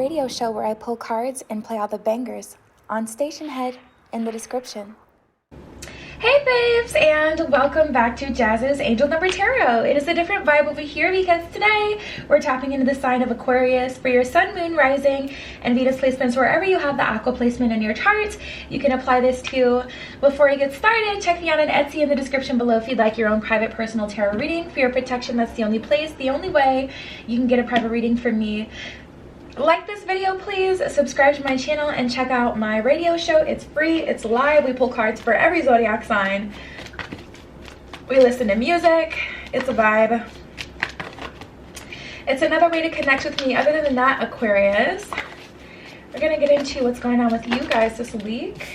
radio show where I pull cards and play all the bangers on Station Head in the description. Hey babes, and welcome back to Jazz's Angel Number Tarot. It is a different vibe over here because today we're tapping into the sign of Aquarius for your Sun, Moon, Rising, and Venus placements. Wherever you have the Aqua placement in your chart, you can apply this to. Before I get started, check me out on Etsy in the description below if you'd like your own private personal tarot reading. For your protection, that's the only place, the only way you can get a private reading from me. Like this video, please, subscribe to my channel, and check out my radio show. It's free, it's live. We pull cards for every zodiac sign. We listen to music. It's a vibe. It's another way to connect with me other than that, Aquarius. We're gonna get into what's going on with you guys this week.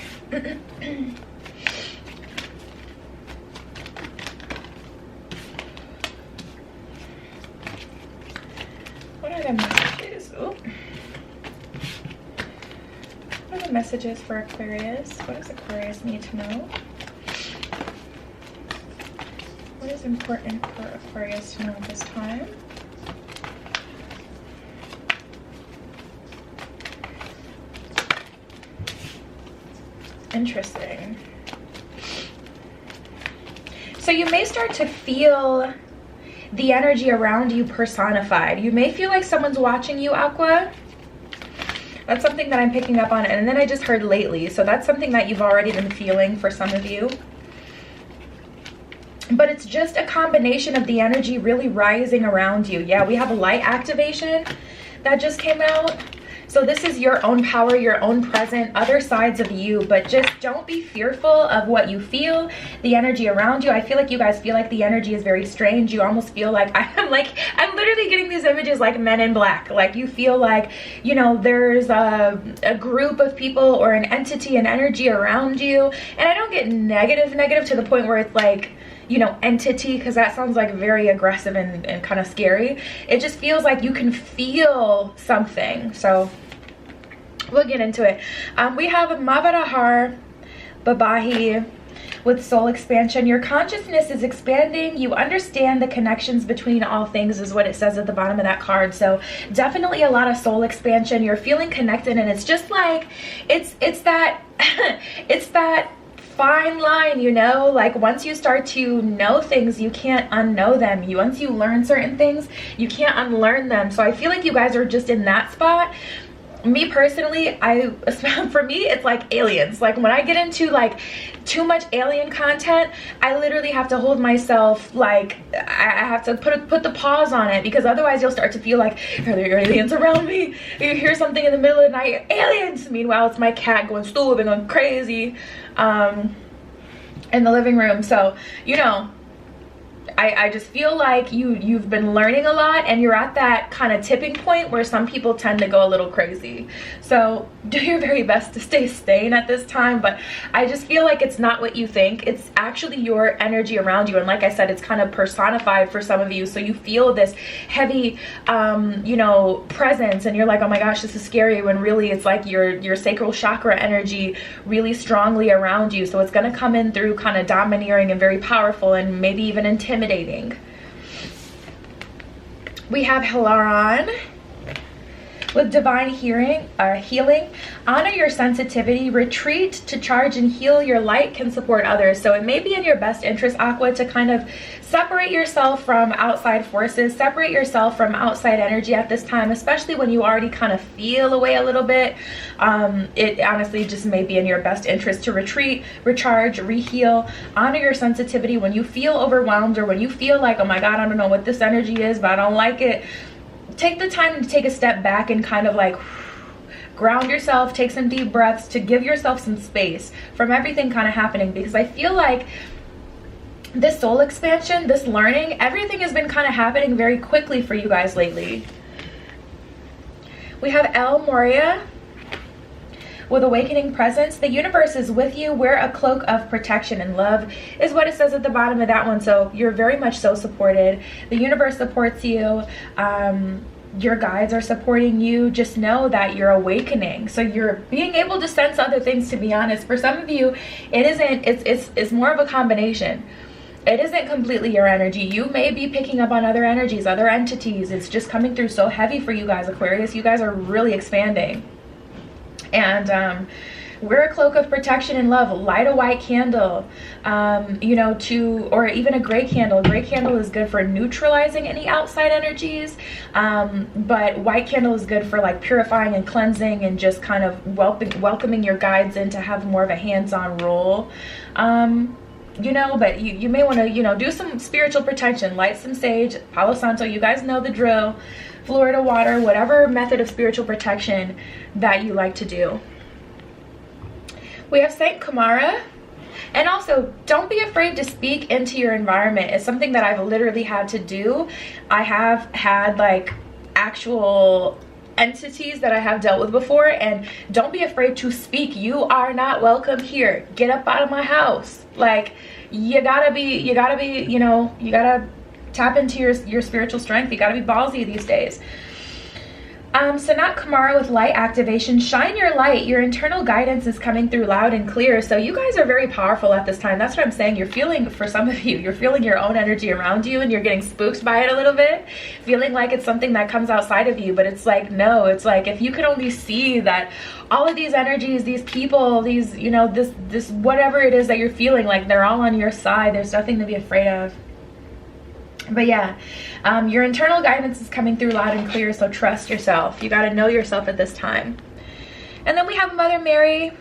What are the messages? Ooh. What are the messages for Aquarius? What does Aquarius need to know? What is important for Aquarius to know at this time? Interesting. So you may start to feel the energy around you personified. You may feel like someone's watching you, Aqua. That's something that I'm picking up on, and then I just heard lately, so that's something that you've already been feeling for some of you. But it's just a combination of the energy really rising around you. Yeah, we have a light activation that just came out. So this is your own power, your own present, other sides of you, but just don't be fearful of what you feel, the energy around you. I feel like you guys feel like the energy is very strange. You almost feel like, I'm literally getting these images like Men in Black. Like you feel like, you know, there's a group of people or an entity and energy around you. And I don't get negative to the point where it's like, you know, entity, because that sounds like very aggressive and kind of scary. It just feels like you can feel something. So we'll get into it. We have Mavarahar Babahi with soul expansion. Your consciousness is expanding. You understand the connections between all things is what it says at the bottom of that card. So definitely a lot of soul expansion. You're feeling connected, and it's just like it's that it's that fine line, you know, like once you start to know things, you can't unknow them. Once you learn certain things, you can't unlearn them. So I feel like you guys are just in that spot. Me personally, for me, it's like aliens. Like when I get into like too much alien content, I literally have to hold myself, like I have to put the pause on it, because otherwise you'll start to feel like, are there aliens around me? You hear something in the middle of the night, aliens. Meanwhile, it's my cat going stupid and going crazy in the living room. So, you know, I just feel like you've been learning a lot, and you're at that kind of tipping point where some people tend to go a little crazy. So do your very best to stay sane at this time, but I just feel like it's not what you think. It's actually your energy around you, and like I said, it's kind of personified for some of you. So you feel this heavy you know, presence, and you're like, oh my gosh, this is scary, when really it's like your sacral chakra energy really strongly around you. So it's going to come in through kind of domineering and very powerful, and maybe even intimidating. We have Hilaran with divine healing. Honor your sensitivity. Retreat to charge and heal. Your light can support others. So it may be in your best interest, Aqua, to kind of separate yourself from outside forces, separate yourself from outside energy at this time, especially when you already kind of feel away a little bit. It honestly just may be in your best interest to retreat, recharge, reheal. Honor your sensitivity. When you feel overwhelmed, or when you feel like, oh my God, I don't know what this energy is, but I don't like it, take the time to take a step back and kind of like ground yourself, take some deep breaths to give yourself some space from everything kind of happening, because I feel like this soul expansion, this learning, everything has been kind of happening very quickly for you guys lately. We have El Moria with awakening presence. The universe is with you. Wear a cloak of protection and love is what it says at the bottom of that one. So you're very much so supported. The universe supports you. Your guides are supporting you. Just know that you're awakening. So you're being able to sense other things, to be honest. For some of you, it isn't, it's more of a combination. It isn't completely your energy. You may be picking up on other energies, other entities. It's just coming through so heavy for you guys, Aquarius. You guys are really expanding. And wear a cloak of protection and love. Light a white candle, you know, or even a gray candle. Gray candle is good for neutralizing any outside energies, but white candle is good for like purifying and cleansing and just kind of welcoming your guides in to have more of a hands-on role. You know, but you may want to, you know, do some spiritual protection, light some sage, Palo Santo, you guys know the drill, Florida water, whatever method of spiritual protection that you like to do. We have Saint Kamara. And also, don't be afraid to speak into your environment. It's something that I've literally had to do. I have had like actual entities that I have dealt with before, and don't be afraid to speak. You are not welcome here. Get up out of my house. Like, you gotta be, you know, you gotta tap into your spiritual strength. You gotta be ballsy these days. Sanat Kamara with light activation. Shine your light. Your internal guidance is coming through loud and clear. So you guys are very powerful at this time. That's what I'm saying. You're feeling, for some of you, you're feeling your own energy around you and you're getting spooked by it a little bit. Feeling like it's something that comes outside of you. But it's like, no, it's like if you could only see that all of these energies, these people, these, you know, this whatever it is that you're feeling, like they're all on your side. There's nothing to be afraid of. But yeah, your internal guidance is coming through loud and clear, so trust yourself. You got to know yourself at this time. And then we have Mother Mary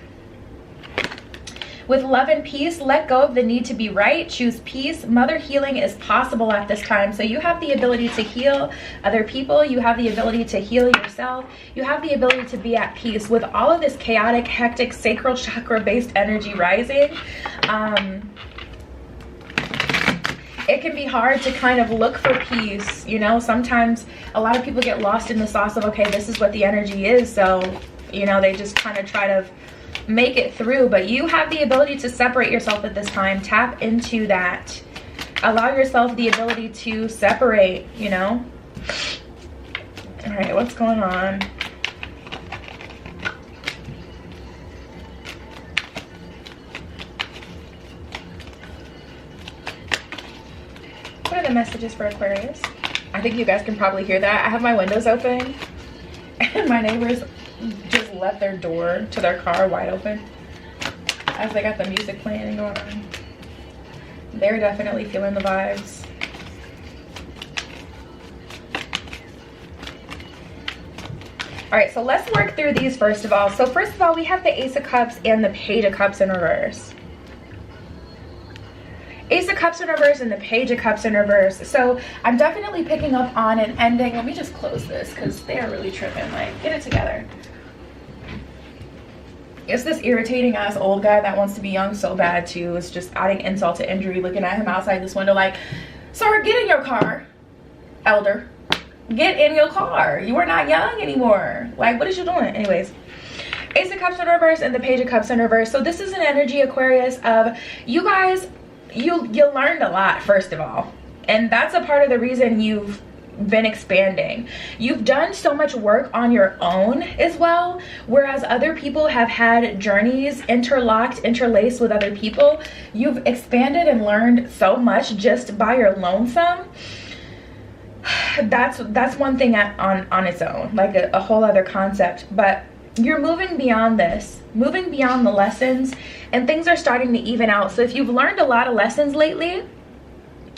with love and peace. Let go of the need to be right. Choose peace. Mother healing is possible at this time. So you have the ability to heal other people. You have the ability to heal yourself. You have the ability to be at peace with all of this chaotic, hectic, sacral chakra based energy rising. It can be hard to kind of look for peace, you know. Sometimes a lot of people get lost in the sauce of, okay, this is what the energy is, so, you know, they just kind of try to make it through. But you have the ability to separate yourself at this time. Tap into that. Allow yourself the ability to separate, you know. All right, what's going on? What are the messages for Aquarius? I think you guys can probably hear that. I have my windows open and my neighbors just left their door to their car wide open as they got the music playing and going on. They're definitely feeling the vibes. All right, so let's work through these first of all. So first of all, we have the Ace of Cups and the Page of Cups in reverse. Ace of Cups in reverse and the Page of Cups in reverse. So I'm definitely picking up on an ending. Let me just close this because they are really tripping. Like, get it together. It's this irritating ass old guy that wants to be young so bad too. It's just adding insult to injury, looking at him outside this window like, sir, get in your car, elder. Get in your car. You are not young anymore. Like, what is you doing? Anyways. Ace of Cups in reverse and the Page of Cups in reverse. So this is an energy, Aquarius, of you guys. You learned a lot, first of all, and that's a part of the reason you've been expanding. You've done so much work on your own as well, whereas other people have had journeys interlaced with other people. You've expanded and learned so much just by your lonesome. That's one thing on its own, like a whole other concept. But you're moving beyond this, moving beyond the lessons, and things are starting to even out. So if you've learned a lot of lessons lately,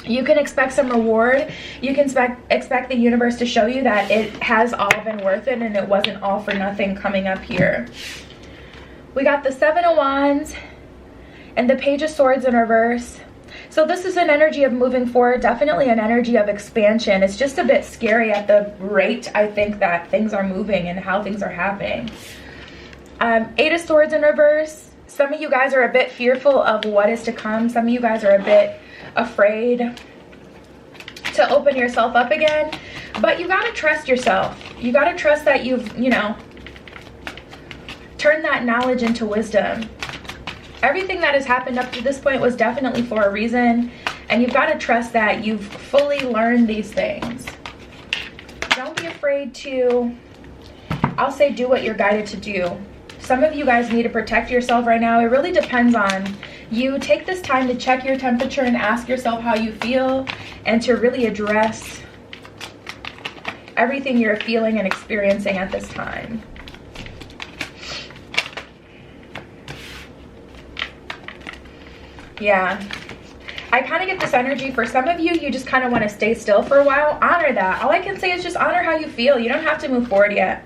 you can expect some reward. You can expect the universe to show you that it has all been worth it and it wasn't all for nothing coming up here. We got the Seven of Wands and the Page of Swords in reverse. So this is an energy of moving forward, definitely an energy of expansion. It's just a bit scary at the rate I think that things are moving and how things are happening. Eight of Swords in reverse. Some of you guys are a bit fearful of what is to come. Some of you guys are a bit afraid to open yourself up again. But you got to trust yourself. You got to trust that you've, you know, turned that knowledge into wisdom. Everything that has happened up to this point was definitely for a reason, and you've got to trust that you've fully learned these things. Don't be afraid to, I'll say, do what you're guided to do. Some of you guys need to protect yourself right now. It really depends on you take this time to check your temperature and ask yourself how you feel, and to really address everything you're feeling and experiencing at this time. Yeah, I kind of get this energy for some of you. You just kind of want to stay still for a while. Honor that. All I can say is just honor how you feel. You don't have to move forward yet.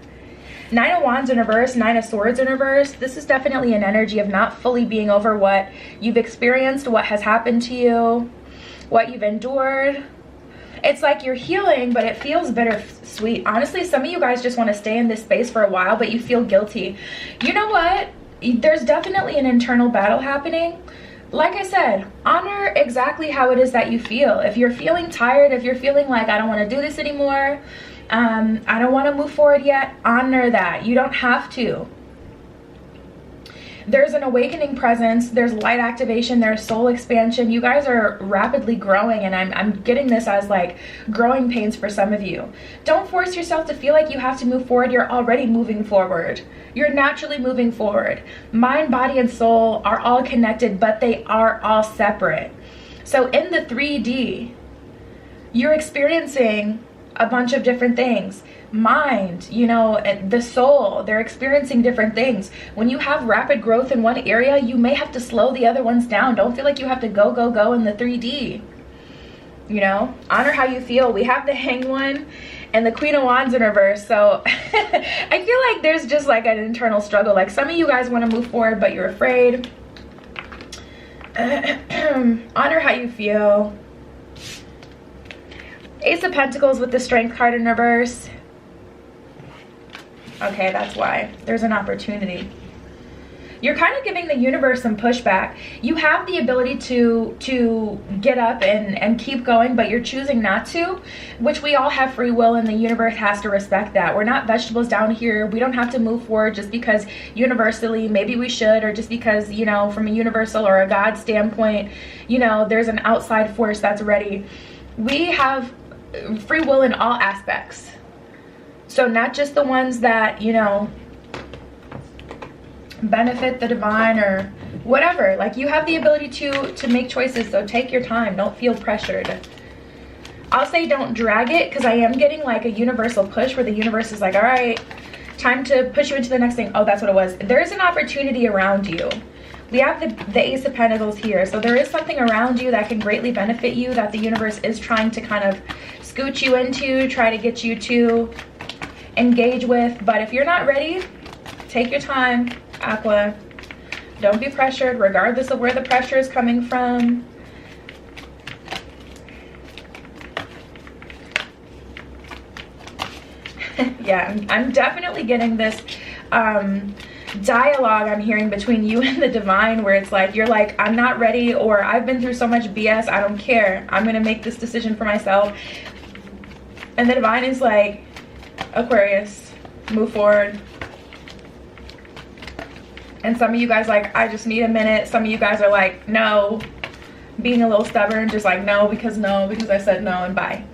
9 of Wands in reverse, 9 of Swords in reverse. This is definitely an energy of not fully being over what you've experienced, what has happened to you, what you've endured. It's like you're healing, but it feels bittersweet. Honestly, some of you guys just want to stay in this space for a while, but you feel guilty. You know what? There's definitely an internal battle happening. Like I said, honor exactly how it is that you feel. If you're feeling tired, if you're feeling like I don't want to do this anymore, I don't want to move forward yet, honor that. You don't have to. There's an awakening presence, there's light activation, there's soul expansion. You guys are rapidly growing, and I'm getting this as like growing pains for some of you. Don't force yourself to feel like you have to move forward. You're already moving forward. You're naturally moving forward. Mind, body, and soul are all connected, but they are all separate. So in the 3D, you're experiencing a bunch of different things. Mind, you know, the soul, they're experiencing different things. When you have rapid growth in one area, you may have to slow the other ones down. Don't feel like you have to go, go, go in the 3D. You know, honor how you feel. We have the Hanged One and the Queen of Wands in reverse. So I feel like there's just like an internal struggle. Like some of you guys want to move forward, but you're afraid. Honor how you feel. Ace of Pentacles with the Strength card in reverse. Okay, that's why. There's an opportunity. You're kind of giving the universe some pushback. You have the ability to get up and keep going, but you're choosing not to, which we all have free will, and the universe has to respect that. We're not vegetables down here. We don't have to move forward just because universally maybe we should, or just because, you know, from a universal or a God standpoint, you know, there's an outside force that's ready. We have free will in all aspects. So not just the ones that, you know, benefit the divine or whatever. Like, you have the ability to make choices, so take your time. Don't feel pressured. I'll say don't drag it, because I am getting like a universal push where the universe is like, all right, time to push you into the next thing. Oh, that's what it was. There's an opportunity around you. We have the Ace of Pentacles here, so there is something around you that can greatly benefit you, that the universe is trying to kind of scoot you into, try to get you to engage with. But if you're not ready, take your time, Aqua. Don't be pressured, regardless of where the pressure is coming from. Yeah, I'm definitely getting this dialogue I'm hearing between you and the divine, where it's like, you're like, I'm not ready, or I've been through so much BS, I don't care, I'm gonna make this decision for myself. And the divine is like, Aquarius, move forward. And some of you guys like, I just need a minute. Some of you guys are like, no, being a little stubborn, just like, no because I said no, and bye.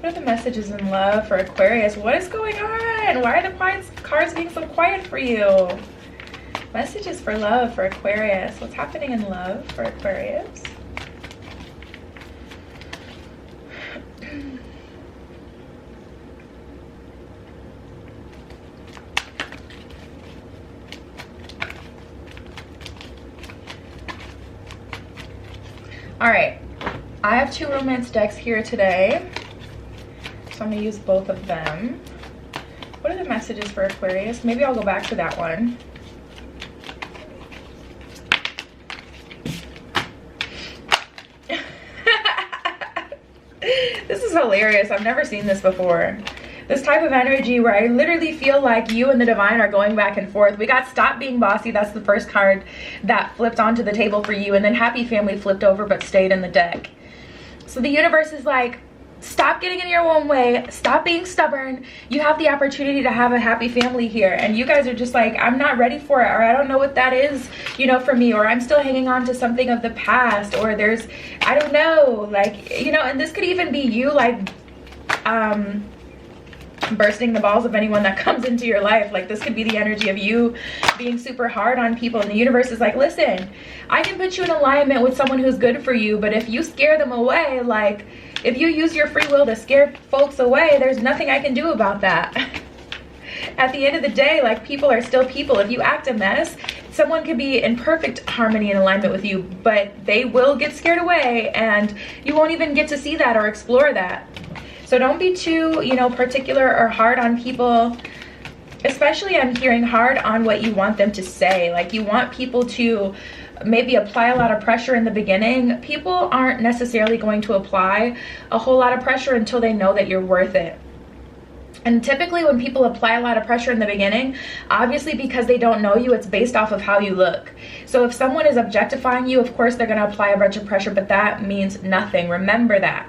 What are the messages in love for Aquarius? What is going on? Why are the cards being so quiet for you? Messages for love for Aquarius. What's happening in love for Aquarius? All right, I have 2 romance decks here today, so I'm gonna use both of them. What are the messages for Aquarius? Maybe I'll go back to that one. This is hilarious. I've never seen this before. This type of energy where I literally feel like you and the divine are going back and forth. We got Stop Being Bossy. That's the first card that flipped onto the table for you. And then Happy Family flipped over but stayed in the deck. So the universe is like, stop getting in your own way. Stop being stubborn. You have the opportunity to have a happy family here. And you guys are just like, I'm not ready for it. Or I don't know what that is, you know, for me. Or I'm still hanging on to something of the past. Or there's, I don't know. Like, you know, and this could even be you like, bursting the balls of anyone that comes into your life. Like, this could be the energy of you being super hard on people, and the universe is like, listen, I can put you in alignment with someone who's good for you, but if you scare them away, like if you use your free will to scare folks away, there's nothing I can do about that. At the end of the day, like, people are still people. If you act a mess, someone could be in perfect harmony and alignment with you, but they will get scared away, and you won't even get to see that or explore that. So don't be too, you know, particular or hard on people. Especially, I'm hearing hard on what you want them to say. Like, you want people to maybe apply a lot of pressure in the beginning. People aren't necessarily going to apply a whole lot of pressure until they know that you're worth it. And typically when people apply a lot of pressure in the beginning, obviously because they don't know you, it's based off of how you look. So if someone is objectifying you, of course they're going to apply a bunch of pressure, but that means nothing. Remember that.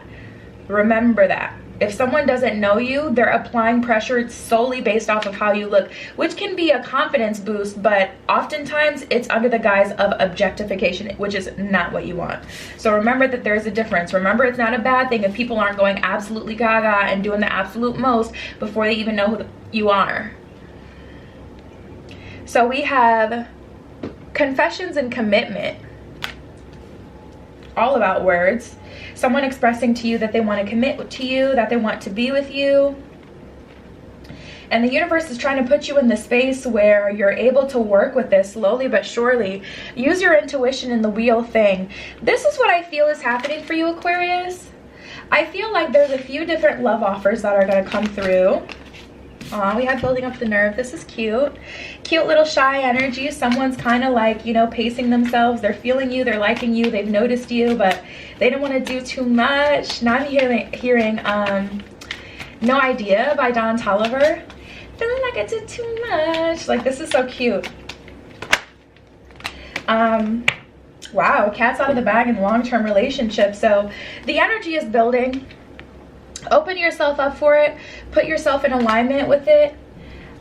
Remember that. If someone doesn't know you, they're applying pressure solely based off of how you look, which can be a confidence boost, but oftentimes it's under the guise of objectification, which is not what you want. So remember that there's a difference. Remember, it's not a bad thing if people aren't going absolutely gaga and doing the absolute most before they even know who you are. So we have confessions and commitment. All about words. Someone expressing to you that they want to commit to you, that they want to be with you. And the universe is trying to put you in the space where you're able to work with this slowly but surely. Use your intuition in the wheel thing. This is what I feel is happening for you, Aquarius. I feel like there's a few different love offers that are going to come through. Aw, we have building up the nerve. This is cute. Cute little shy energy. Someone's kind of like, you know, pacing themselves. They're feeling you. They're liking you. They've noticed you, but they don't want to do too much. Now I'm hearing No Idea by Don Tolliver. Feeling like I did too much. Like, this is so cute. Wow, cat's out of the bag in long-term relationships. So the energy is building. Open yourself up for it. Put yourself in alignment with it,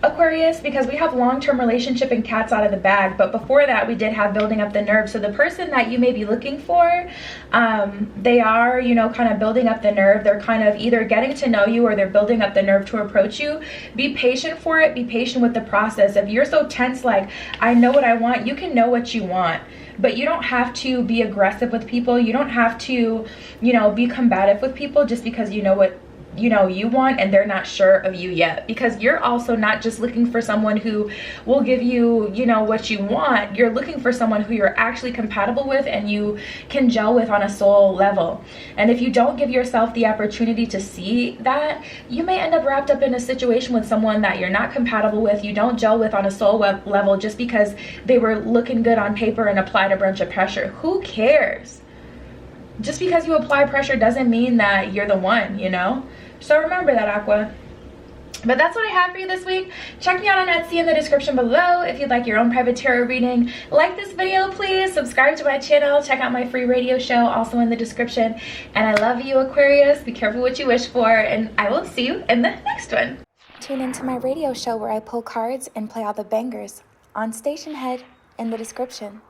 Aquarius, because we have long-term relationship and cats out of the bag. But before that, we did have building up the nerve. So the person that you may be looking for, they are, you know, kind of building up the nerve. They're kind of either getting to know you or they're building up the nerve to approach you. Be patient for it. Be patient with the process. If you're so tense, like, I know what I want, you can know what you want. But you don't have to be aggressive with people. You don't have to, you know, be combative with people just because you know what you want and they're not sure of you yet. Because you're also not just looking for someone who will give you, you know, what you want. You're looking for someone who you're actually compatible with and you can gel with on a soul level. And if you don't give yourself the opportunity to see that, you may end up wrapped up in a situation with someone that you're not compatible with, you don't gel with on a soul level just because they were looking good on paper and applied a bunch of pressure. Who cares? Just because you apply pressure doesn't mean that you're the one, you know? So remember that, Aqua. But that's what I have for you this week. Check me out on Etsy in the description below if you'd like your own private tarot reading. Like this video, please. Subscribe to my channel. Check out my free radio show, also in the description. And I love you, Aquarius. Be careful what you wish for. And I will see you in the next one. Tune into my radio show where I pull cards and play all the bangers on Station Head in the description.